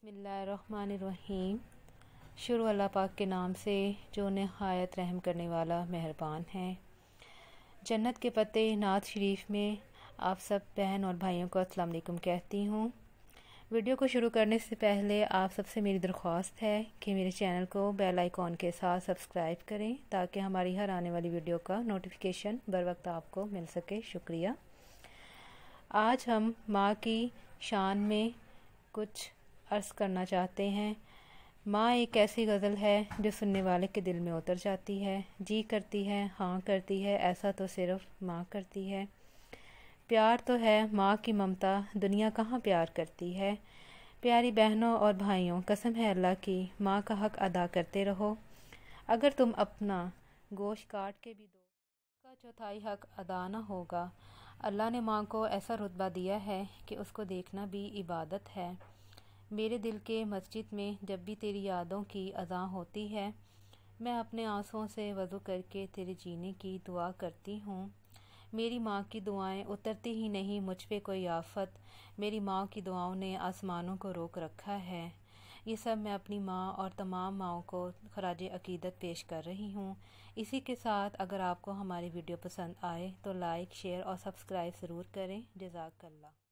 बिस्मिल्लाहिर्रहमानिर्रहीम। शुरू अल्लाह पाक के नाम से जो नहायत रहम करने वाला मेहरबान है। जन्नत के पते नात शरीफ में आप सब बहन और भाइयों को अस्सलाम वालेकुम कहती हूँ। वीडियो को शुरू करने से पहले आप सबसे मेरी दरख्वास्त है कि मेरे चैनल को बेल आइकॉन के साथ सब्सक्राइब करें ताकि हमारी हर आने वाली वीडियो का नोटिफिकेशन बर वक्त आपको मिल सके। शुक्रिया। आज हम माँ की शान में कुछ अर्ज़ करना चाहते हैं। माँ एक ऐसी गज़ल है जो सुनने वाले के दिल में उतर जाती है, जी करती है, हाँ करती है, ऐसा तो सिर्फ़ माँ करती है। प्यार तो है माँ की ममता, दुनिया कहाँ प्यार करती है। प्यारी बहनों और भाइयों, कसम है अल्लाह की, माँ का हक़ अदा करते रहो। अगर तुम अपना गोश्त काट के भी दो, उसका चौथाई हक़ अदा ना होगा। अल्लाह ने माँ को ऐसा रुतबा दिया है कि उसको देखना भी इबादत है। मेरे दिल के मस्जिद में जब भी तेरी यादों की अज़ां होती है, मैं अपने आंसुओं से वज़ू करके तेरे जीने की दुआ करती हूँ। मेरी माँ की दुआएं उतरती ही नहीं मुझ पे कोई आफत, मेरी माँ की दुआओं ने आसमानों को रोक रखा है। ये सब मैं अपनी माँ और तमाम माँओं को खराज अकीदत पेश कर रही हूँ। इसी के साथ अगर आपको हमारी वीडियो पसंद आए तो लाइक, शेयर और सब्सक्राइब ज़रूर करें। जज़ाकल्लाह।